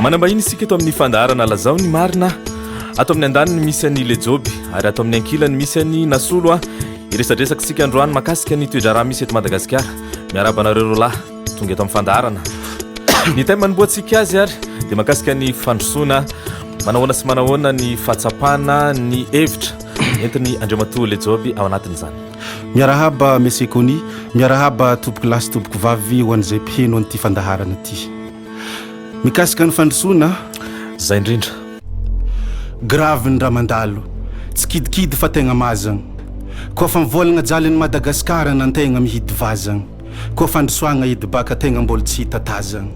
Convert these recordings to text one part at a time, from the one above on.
manambahiny isika eto amin'ny fandaharana Lazao ny Marina, ato amin'ny andaniny misy any Lejoby ary ato amin'ny ankilany misy any Nasolo iresadresaka isika androany makasika ny toedraraha misy eto Madagasikara. Miarabanareo rolahy tonga eto amin'ny fandaharana. Ny tema manomboantsika azy ary dia makasika ny fandrosoana manahoana sy manahoana ny fahatsapana ny hevitra entiny Andriamatoa Lejoby ao anatin'izany. Miarahaba Monsieur Konny, miarahaba tompoko lasy tompoko vavy ho an'izay mpiheno an'ity fandaharana ity. Mikasika ny fandrosoana zay indrindra. Grave ny ramandalo, tsy kidikidy fa tegna mazagna. Koa fa mivolagna jalin'ny Madagasikara na tegna mihidy vazagna. Koa fandrosoagna edy baka tegna mbola tsy hita tazagna.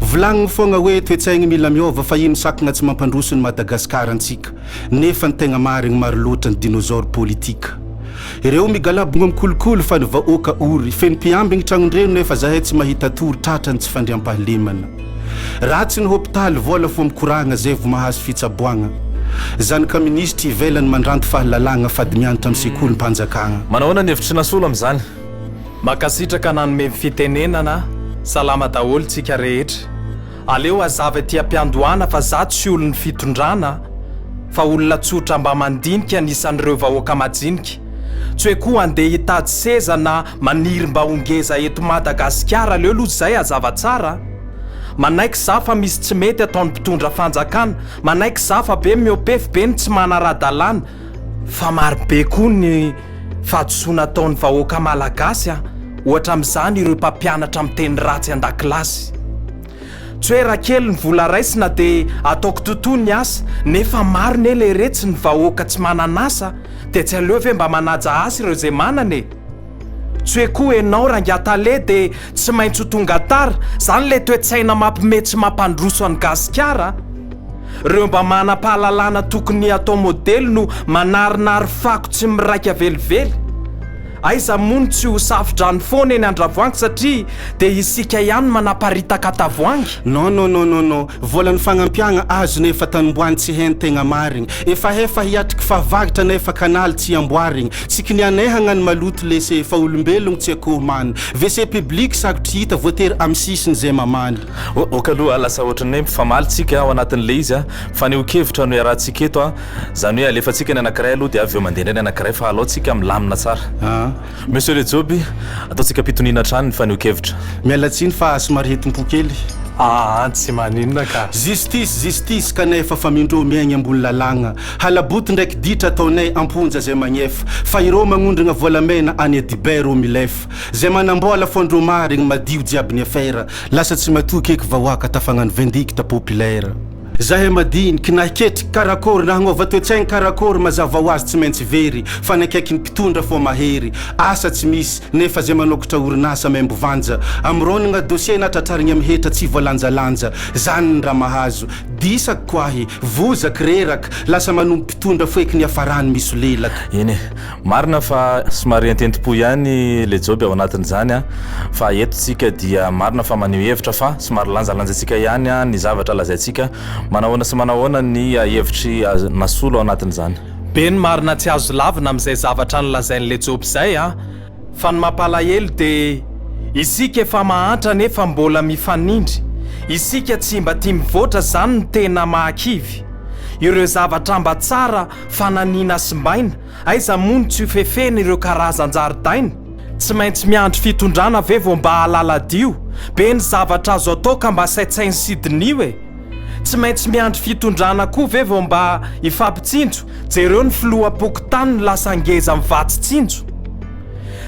Volagny fogna hoe toetsaigny mila miova fa ino sakagna tsy mampandroso ny Madagasikara antsika, nefa ny tegna marigny maro loatra ny dinosaure politika. Ireo migalabogna mikolokolo fa ny vahoaka ory, feno mpiambigny tragnondreno nefa zahay tsy mahita tory tratrany tsy fandriampahalemana. Ratsy ny hôpitaly vola fo mikoragna zay vo mahazo fitsaboagna. Zanaka ministra ivelany mandranto fahalalagna fady mianatra amin'ny sekoly mpanjakagna. Manahoana ny hevitry Nasolo amin'izany? Makasitraka nanome fitenenana salama daholo tsika rehetra. Aleo azava tia mpiandohana fa zato sy olon'ny fitondrana fa olona tsotra mba mandinika anisan'ireo vahoaka majinika. Tsy hoe koa andeha hitady seza na maniry mba hongeza eto Madagasikara aleo aloha zay azava tsara. Manaiky zafa misy tsy mety ataon'ny mpitondra fanjakana, manaiky zafa be miopefy be ny tsy manara-dalàna, fa marobe koa ny fahadisoana ataon'ny vahoaka malagasy ohatra amin'izany ireo mpampianatra amin'ny teny ratsy an-dakilasy. Tsy hoe raha kely ny vola raisina dia ataoko totoa ny asa, nefa maro ny ele retsy ny vahoaka tsy mananasa dia tsy aleo ve mba manaja asa ireo zay manane. Tsy hoe koa enao rangatale dia tsy maintsy ho tonga tara, zany le toetsaina mampimety sy mampandroso any Gasikara. Reo mba manam-pahalalana tokony atao modely no manarinary fako tsy miraika velively. Aiza mono tsy ho safidrany foana eny Andravoahangy satria dia isika ihany manaparitaka tavoahangy. Non. Volan'ny fagnampiagna azo nefa tanomboany tsy hainy tegna marigny. Efa hiatriky fahavagitra nefa kanaly tsy amboarigny. Tsy kinianehagna ny maloto lese fa olombelogno tsy akoho many. WC public sakotry hita voatery amin'ny sisiny zay mamany. Okaloha lasa ohatran'ny mifamaly tsika ao anatin'le izy fa ny okevitra no iarahantsika eto zany hoe alefatsika ny anankiray aloha dia avy eo mandeha ny anankiray fa alao tsika milamina tsara. Monsieur Lejoby, ataontsika pitoniana trano ny fanokevitra. Mialatsiny fa somary hetim-pokely. Tsy maninona ka. Justice kanefa fa mindro miaigny ambony lalagna. Halaboty ndraiky ditra ataonay amponja zay magnefa. Fa ireo magnondragna volamena any adibero milefa. Zay manambola fondro marigny madio jiaby ny affaire. Lasa tsy matoky eky vahoaka tafagnano vindicte populaire. Zahay madiniky na hiketriky karakory na hagnova toetsaigny karakory mazava ho azy tsy maintsy very fa nakaiky ny mpitondra fo mahery asa tsy misy nefa zay manokatra orinasa membo vanja amironagna dossier na tratrarigny amihetra tsy voalanjalanja zany ny raha mahazo disaky koahy vozaky reraka lasa manompo mpitondra foeky ny afarany misy lelaka. Eny marina fa somary antentim-po ihany Lejoby ao anatin'izany fa eto tsika dia marina fa maneho hevitra fa somary lanjalanjatsika ihany ny zavatra lazaitsika manahoana sy manahoana ny hevitry Nasolo ao anatin'izany. Be ny marina tsy azo lavina amin'izay zavatra nylazain'ny Lejoby zay fa ny mampalahelo dia isika efa mahantra nefa mbola mifanindry, isika tsy mba tia mivoatra zany ny tena mahakivy. Ireo zavatra mba tsara fananiana simbaina, aiza mono tsy hofefena ireo karazan-jaridaina. Tsy maintsy miandry fitondrana ve vao mba halaladio, be ny zavatra azo atao ka mba saitsainy sidinio Tsy maintsy miandry fitondrana koa ve vao mba ifampitsinjo, jereo ny filoham-pokotany no lasa ngeza mivatsy tsinjo.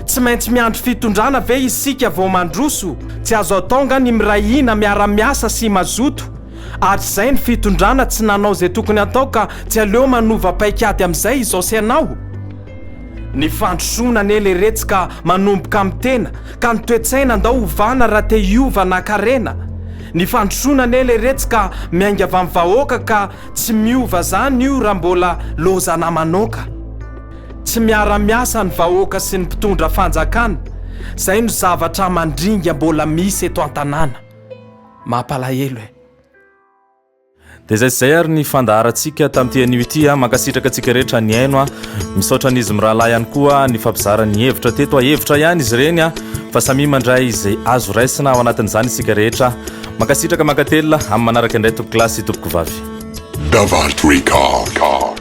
Tsy maintsy miandry fitondrana ve isika vao mandroso, tsy azo ataonga ny mirahina miara-miasa sy mazoto. Ary zay ny fitondrana tsy nanao zay tokony atao ka tsy aleo manova paikady amin'izay izao sy anao. Ny fandrosoana nele retsy ka manomboka amin'ny tena ka ny toetsaina ndao hovana raha te hiova na karena. Ny fandrosoana nele retsy ka miainga avy amin'ny vahoaka ka tsy miova zany io raha mbola lozana manoka. Tsy miara-miasa ny vahoaka sy ny mpitondra fanjakana. Zay no zavatra mandringa mbola misy eto an-tanàna. Mampalahelo dia zay ary ny fandaharantsika tamin'ity anio ity mankasitraka antsika rehetra ny aino misaotra an'izy mirahalahy ihany koa ny fampizarany hevitra teto hevitra ihany izy ireny fa samy mandray izay azo raisina ao anatin'izany isika rehetra makasitraka makatelona amin'ny manaraka indray toko klasy tompoko vavy Davantry car.